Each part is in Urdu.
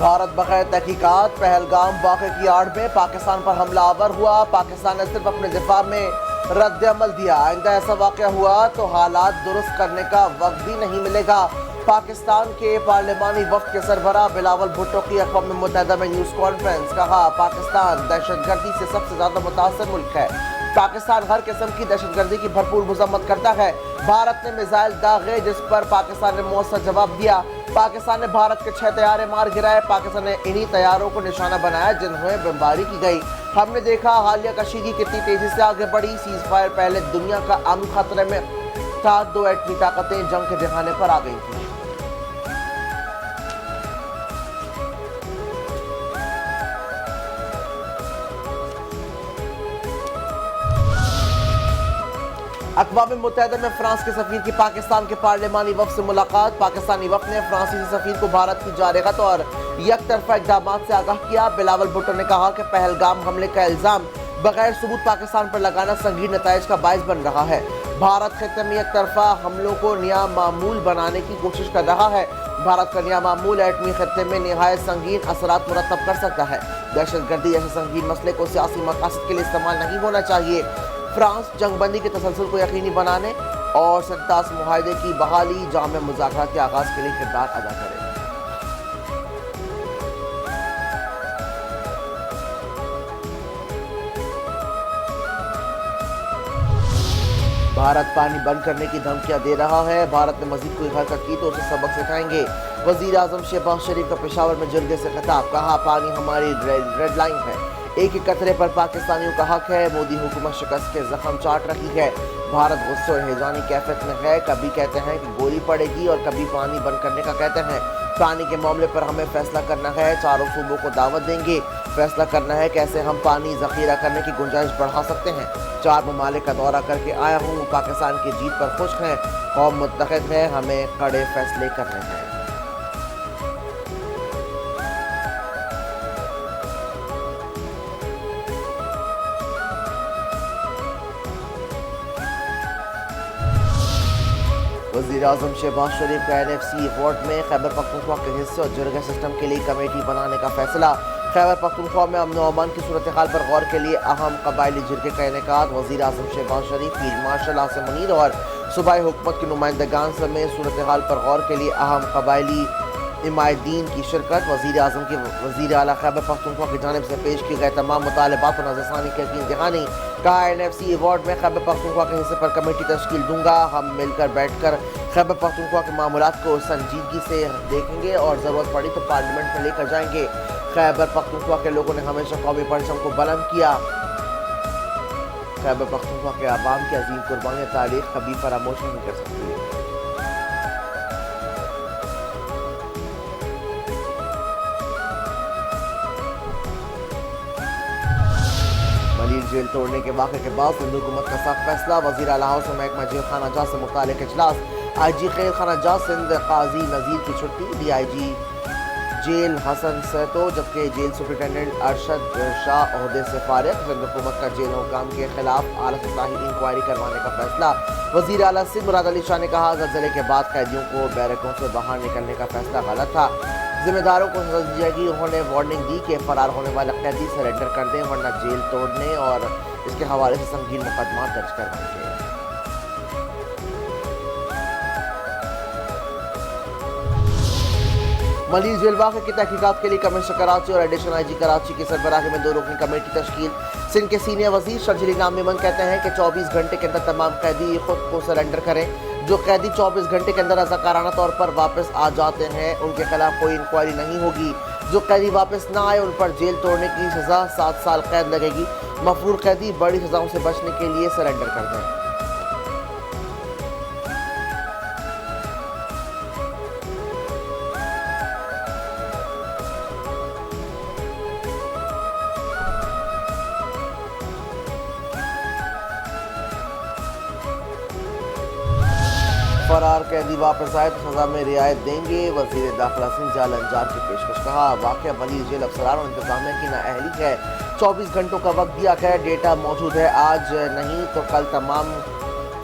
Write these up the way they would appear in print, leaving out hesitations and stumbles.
بھارت بغیر تحقیقات پہلگام واقعے کی آڑ میں پاکستان پر حملہ آور ہوا۔ پاکستان نے صرف اپنے دفاع میں رد عمل دیا۔ آئندہ ایسا واقعہ ہوا تو حالات درست کرنے کا وقت بھی نہیں ملے گا۔ پاکستان کے پارلیمانی وفد کے سربراہ بلاول بھٹو کی اقوام متحدہ میں نیوز کانفرنس۔ کہا پاکستان دہشت گردی سے سب سے زیادہ متاثر ملک ہے۔ پاکستان ہر قسم کی دہشت گردی کی بھرپور مذمت کرتا ہے۔ بھارت نے میزائل داغے جس پر پاکستان نے مؤثر جواب دیا۔ پاکستان نے بھارت کے 6 طیارے مار گرائے۔ پاکستان نے انہی طیاروں کو نشانہ بنایا جنہیں بمباری کی گئی۔ ہم نے دیکھا حالیہ کشیدگی کتنی تیزی سے آگے بڑھی۔ سیز فائر پہلے دنیا کا امن خطرے میں تھا، 2 ایٹمی طاقتیں جنگ کے دہانے پر آ گئی تھیں۔ اقوام متحدہ میں فرانس کے سفیر کی پاکستان کے پارلیمانی وفد سے ملاقات۔ پاکستانی وفد نے فرانسیسی سفیر کو بھارت کی جارحیت اور یک طرفہ اقدامات سے آگاہ کیا۔ بلاول بھٹو نے کہا کہ پہلگام حملے کا الزام بغیر ثبوت پاکستان پر لگانا سنگین نتائج کا باعث بن رہا ہے۔ بھارت خطے میں یک طرفہ حملوں کو نیا معمول بنانے کی کوشش کر رہا ہے۔ بھارت کا نیا معمول ایٹمی خطے میں نہایت سنگین اثرات مرتب کر سکتا ہے۔ دہشت گردی جیسے سنگین مسئلے کو سیاسی مقاصد کے لیے استعمال نہیں ہونا چاہیے۔ فرانس جنگ بندی کے تسلسل کو یقینی بنانے اور سنتاس معاہدے کی بحالی جامع مذاکرات کے آغاز کے لیے کردار ادا کرے۔ بھارت پانی بند کرنے کی دھمکیاں دے رہا ہے۔ بھارت نے مزید کوئی حرکت کی تو اسے سبق سکھائیں گے۔ وزیر اعظم شہباز شریف کا پشاور میں جرگے سے خطاب۔ کہا پانی ہماری ریڈ لائن ہے، ایک ایک قطرے پر پاکستانیوں کا حق ہے۔ مودی حکومت شکست کے زخم چاٹ رہی ہے۔ بھارت غصے اور ہیجانی کیفیت میں ہے، کبھی کہتے ہیں کہ گولی پڑے گی اور کبھی پانی بند کرنے کا کہتے ہیں۔ پانی کے معاملے پر ہمیں فیصلہ کرنا ہے، چاروں صوبوں کو دعوت دیں گے۔ فیصلہ کرنا ہے کیسے ہم پانی ذخیرہ کرنے کی گنجائش بڑھا سکتے ہیں۔ 4 ممالک کا دورہ کر کے آیا ہوں، پاکستان کی جیت پر خوش ہیں، قوم متحد ہے، ہمیں کڑے فیصلے کرنے ہیں۔ وزیر اعظم شہباز شریف کا NFC ایوارڈ میں خیبر پختونخوا کے حصے اور جرگہ سسٹم کے لیے کمیٹی بنانے کا فیصلہ۔ خیبر پختونخوا میں امن و امان کی صورتحال پر غور کے لیے اہم قبائلی جرگے کا انعقاد۔ وزیر اعظم شہباز شریف، فیلڈ مارشل عاصم منیر اور صوبائی حکومت کی نمائندگان سمیت صورتحال پر غور کے لیے اہم قبائلی نمائندین کی شرکت۔ وزیر اعظم کی وزیر اعلیٰ خیبر پختونخوا کی جانب سے پیش کی گئے تمام مطالبات پر نظر ثانی کی یقین دہانی۔ کہا NFC ایوارڈ میں خیبر پختونخوا کے حصے پر کمیٹی تشکیل دوں گا۔ ہم مل کر بیٹھ کر خیبر پختونخوا کے معاملات کو سنجیدگی سے دیکھیں گے اور ضرورت پڑی تو پارلیمنٹ میں لے کر جائیں گے۔ خیبر پختونخوا کے لوگوں نے ہمیشہ قومی پرچم کو بلند کیا۔ خیبر پختونخوا کے عوام کی عظیم قربانیاں تاریخ کبھی فراموش نہیں کر سکتی۔ جیل توڑنے کے واقعے کے بعد سندھ حکومت کا سخت فیصلہ۔ وزیر اعلیٰ ہاؤس میں محکمہ جیل خانہ جات سے متعلق اجلاس۔ IG خیل خانہ جات سندھ قاضی نذیر کی چھٹی۔ DIG جیل حسن سیتو جبکہ جیل سپرنٹینڈنٹ ارشد شاہ عہدے سے فارغ۔ سندھ حکومت کا جیل حکام کے خلاف اعلیٰ سطحی انکوائری کروانے کا فیصلہ۔ وزیر اعلیٰ سندھ مراد علی شاہ نے کہا زلزلے کے بعد قیدیوں کو بیرکوں سے باہر نکلنے کا فیصلہ غلط تھا، ذمہ داروں کو سزا دی جائے گی۔ انہوں نے وارننگ دی کہ فرار ہونے والے قیدی سرنڈر کر دیں ورنہ جیل توڑنے اور اس کے حوالے سے سنگین مقدمات درج کروائیں گے۔ ملیر جیل واقعے کی تحقیقات کے لیے کمشنر کراچی اور ایڈیشنل IG کراچی کی سربراہی میں 2 رکنی کمیٹی تشکیل۔ سندھ کے سینئر وزیر شرجیل انعام میمن کہتے ہیں کہ 24 گھنٹے کے اندر تمام قیدی خود کو سرنڈر کریں۔ جو قیدی 24 گھنٹے کے اندر رضاکارانہ طور پر واپس آ جاتے ہیں ان کے خلاف کوئی انکوائری نہیں ہوگی۔ جو قیدی واپس نہ آئے ان پر جیل توڑنے کی سزا 7 سال قید لگے گی۔ مفرور قیدی بڑی سزاؤں سے بچنے کے لیے سرنڈر کر دیں۔ فرار قیدی واپس آئے تو سزا میں رعایت دیں گے۔ وزیر داخلہ سندھ جال انجار کی پیشکش۔ کہا واقعہ ملیر جیل افسران اور انتظامیہ کی نااہلی ہے۔ 24 گھنٹوں کا وقت دیا گیا، ڈیٹا موجود ہے، آج نہیں تو کل تمام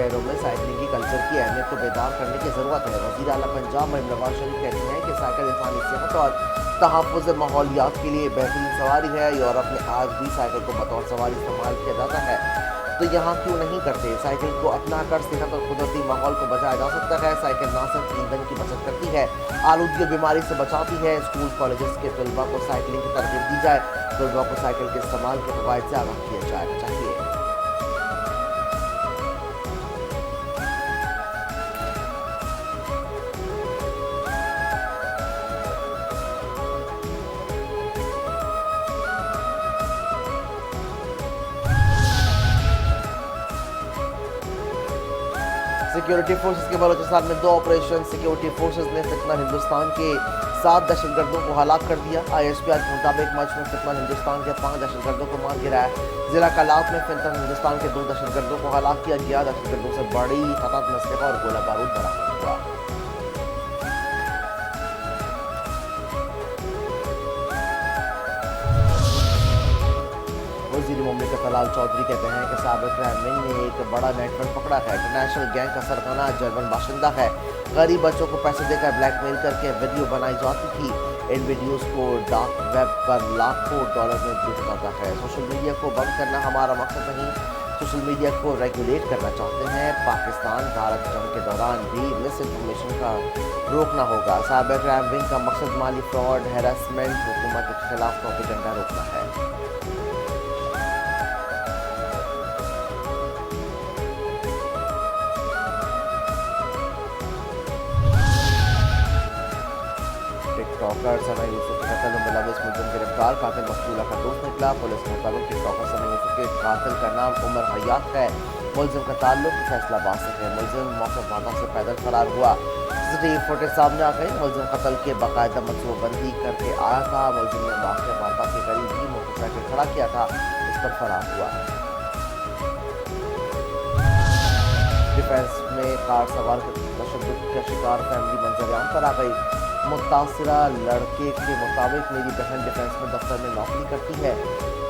شہروں میں سائیکلنگ کی کلچر کی اہمیت کو بیدار کرنے کی ضرورت ہے۔ وزیر اعلیٰ پنجاب مریم نواز شریف کہتی ہیں کہ سائیکل انسانی صحت اور تحفظ ماحولیات کے لیے بہترین سواری ہے۔ یورپ میں آج بھی سائیکل کو بطور سواری استعمال کیا جاتا ہے، تو یہاں کیوں نہیں کرتے؟ سائیکل کو اپنا کر صحت اور قدرتی ماحول کو بچایا جا سکتا ہے۔ سائیکل نہ صرف ایندھن کی بچت کرتی ہے، آلودگی اور بیماری سے بچاتی ہے۔ اسکول کالجز کے طلباء کو سائیکلنگ کی ترغیب دی جائے، طلباء کو سائیکل کے استعمال کے فوائد سے آگاہ کیا جائے چاہیے۔ سیکیورٹی فورسز کے بلوچستان میں 2 آپریشن۔ سیکیورٹی فورسز نے فتنہ ہندوستان کے 7 دہشت گردوں کو ہلاک کر دیا۔ ISPR کے مطابق مارچ میں فتنہ ہندوستان کے 5 دہشت گردوں کو مار گرایا۔ ضلع کلات میں فتنہ ہندوستان کے 2 دہشت گردوں کو ہلاک کیا گیا۔ دہشت گردوں سے بڑی تعداد میں اسلحہ اور گولہ بارود برآمد ہوا۔ وزیر مملکت طلال چودھری کہتے ہیں کہ سائبر کرائم ونگ نے ایک بڑا نیٹ ورک پکڑا ہے۔ انٹرنیشنل گینگ کا سرغنہ جرمن باشندہ ہے۔ غریب بچوں کو پیسے دے کر بلیک میل کر کے ویڈیو بنائی جاتی تھی۔ ان ویڈیوز کو ڈارک ویب پر لاکھوں ڈالر میں بیچا جاتا ہے۔ سوشل میڈیا کو بند کرنا ہمارا مقصد نہیں، سوشل میڈیا کو ریگولیٹ کرنا چاہتے ہیں۔ پاکستان بھارت جنگ کے دوران بھی مس انفارمیشن کا روکنا ہوگا۔ سائبر کرائم ونگ کا مقصد مالی فراڈ، ہیراسمنٹ، حکومت کے خلاف پروپیگنڈا روکنا ہے۔ ٹک ٹاکر ثنا یوسف کے قتل میں ملوث ملزم گرفتار۔ قاتل مقتولہ کا دوست نکلا۔ پولیس کے مطابق ٹک ٹاکر ثنا یوسف کے قاتل کا نام عمر حیات ہے۔ ملزم کا تعلق فیصلہ آباد سے ہے۔ ملزم موقع واقعہ سے پیدل فرار ہوا۔ CCTV فوٹیج سامنے آ گئی۔ ملزم قتل کے باقاعدہ منصوبہ بندی کر کے آیا تھا۔ ملزم نے واقعہ واردات کے قریب ہی موٹر سائیکل کھڑا کیا تھا، اس پر فرار ہوا۔ ڈیفینس میں کار سوار تشدد کا شکار فیملی منظر عام پر آ گئی۔ متاثرہ لڑکے کے مطابق میری بہن ڈیفینس میں دفتر میں نوکری کرتی ہے،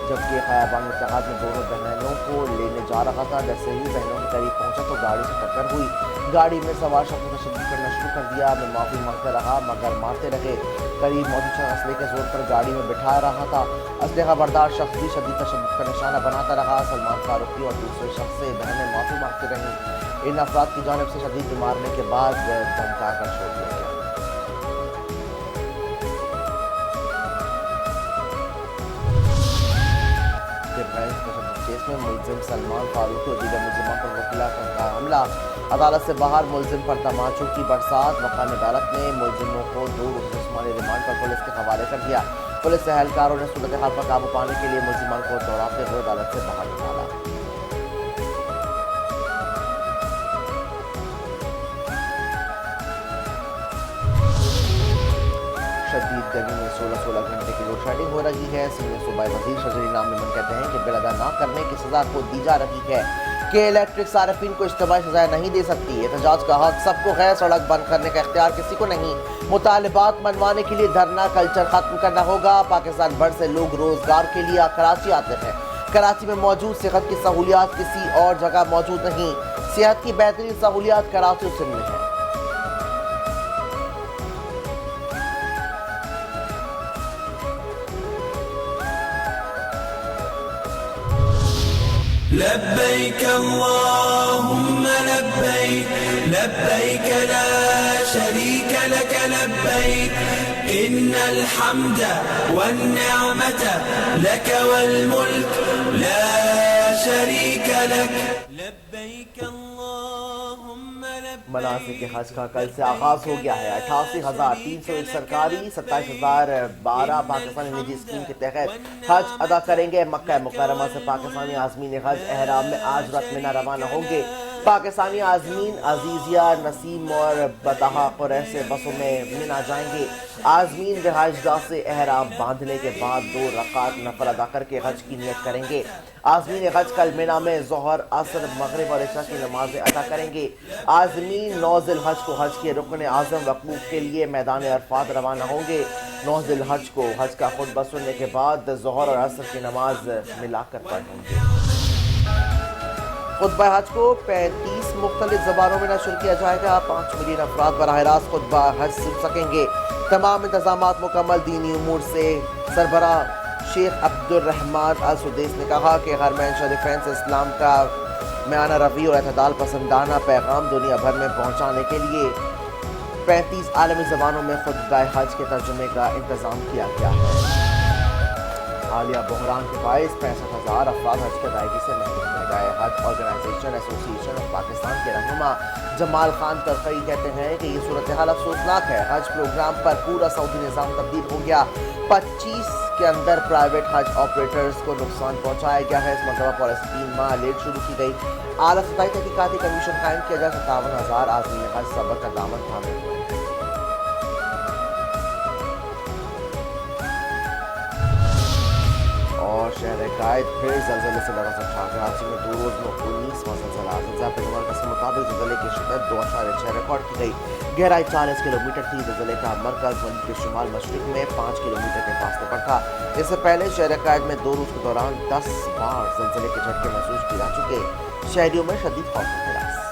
جبکہ خیابان اتحاد میں دونوں بہنوں کو لینے جا رہا تھا۔ جیسے ہی بہنوں کے قریب پہنچا تو گاڑی سے ٹکر ہوئی۔ گاڑی میں سوار شخص نے تشدد کرنا شروع کر دیا۔ میں معافی مانگتا رہا مگر مارتے رہے۔ قریب موجود شخص اسلحے کے زور پر گاڑی میں بٹھا رہا تھا۔ اسلحہ بردار شخص بھی شدید تشدد کا نشانہ بناتا رہا۔ سلمان فاروقی اور دوسرے شخص سے بہنیں معافی مانگتی رہیں۔ ان افراد کی جانب سے شدید مارنے کے بعد دھمکا کر چھوڑ دیا گیا۔ کیس میں ملزم سلمان فاروقی اور دیگر ملزمان پر وکلا کا حملہ۔ عدالت سے باہر ملزم پر تماچوں کی برسات۔ مقامی عدالت نے ملزموں کو 2 روزہ جسمانی ریمانڈ پر پولیس کے حوالے کر دیا۔ پولیس اہلکاروں نے صورتحال پر قابو پانے کے لیے ملزمان کو دوڑاتے ہوئے عدالت سے باہر نکالا۔ شدید گرمی میں 16 گھنٹے کی لوڈ شیڈنگ ہو رہی ہے۔ سینئر صوبائی وزیر شجری نام نمن کہتے ہیں کہ بل ادا نہ کرنے کی سزا کو دی جا رہی ہے کہ الیکٹرک صارفین کو اجتماعی سزائیں نہیں دے سکتی۔ احتجاج کا حق سب کو ہے، سڑک بند کرنے کا اختیار کسی کو نہیں۔ مطالبات منوانے کے لیے دھرنا کلچر ختم کرنا ہوگا۔ پاکستان بھر سے لوگ روزگار کے لیے کراچی آتے ہیں۔ کراچی میں موجود صحت کی سہولیات کسی اور جگہ موجود نہیں۔ صحت کی بہترین سہولیات کراچی و سندھ میں ہیں۔ لبيك اللهم لبيك لبيك لا شريك لك لبيك إن الحمد والنعمة لك والملك لا شريك لك لبيك اللهم لبيك۔ مناسک حج کا کل سے آغاز ہو گیا ہے۔ 88,301 سرکاری، 27,012 پاکستانی نجی اسکیم کے تحت حج ادا کریں گے۔ مکہ مکرمہ سے پاکستانی عازمین حج احرام میں آج رات منی روانہ ہوں گے۔ پاکستانی عازمین عزیزیہ، نسیم اور بطحہ قریش سے بسوں میں منی جائیں گے۔ عازمین رہائش گاہ سے احرام باندھنے کے بعد 2 رکعت نفل ادا کر کے حج کی نیت کریں گے۔ عازمین حج کل منی میں ظہر، عصر، مغرب اور عشاء کی نمازیں ادا کریں گے۔ عازمین 9 ذی الحج کو حج کے رکن اعظم وقوف کے لیے میدان عرفات روانہ ہوں گے۔ 9 ذی الحج کو حج کا خطبہ سننے کے بعد ظہر اور عصر کی نماز ملا کر پڑھیں گے۔ خطبہ حج کو 35 مختلف زبانوں میں نشر کیا جائے گا. 5 ملین افراد براہ راست خطبہ حج سن سکیں گے. تمام انتظامات مکمل. دینی امور سے سربراہ شیخ عبدالرحمان السدیس نے کہا کہ حرمین شریفین سے اسلام کا میانہ روی اور اعتدال پسندانہ پیغام دنیا بھر میں پہنچانے کے لیے 35 عالمی زبانوں میں خطبہ حج کے ترجمے کا انتظام کیا گیا ہے. حالیہ بحران کے باعث 65,000 افراد حج کی ادائیگی سے محروم رہ گئے. حج آرگنائزیشن ایسوسی ایشن آف پاکستان کے رہنما جمال خان ترقی کہتے ہیں کہ یہ صورتحال افسوسناک ہے. حج پروگرام پر پورا سعودی نظام تبدیل ہو گیا. 25 کے اندر پرائیویٹ حج آپریٹرز کو نقصان پہنچایا گیا ہے. اس مرتبہ پالیسی 3 ماہ لیٹ شروع کی گئی. اعلیٰ سطحی تحقیقاتی کمیشن قائم کیا جائے. 57,000 آدمی حج صبر کا دامن تھامے ہوئے ہیں. اور شہر قائد پھر زلزلے سے لرزا اٹھا. کراچی میں 2 روز میں 19واں زلزلہ. زلزلہ پیش مرکز کے مطابق زلزلے کی شدت 2.6 ریکارڈ کی گئی. گہرائی 40 کلومیٹر تھی. زلزلے کا مرکز ملک کے شمال مشرق میں 5 کلومیٹر کے فاصلے پر تھا. اس سے پہلے شہر قائد میں 2 روز کے دوران 10 بار زلزلے کے جھٹکے محسوس کیے جا چکے. شہریوں میں شدید خوف و ہراس.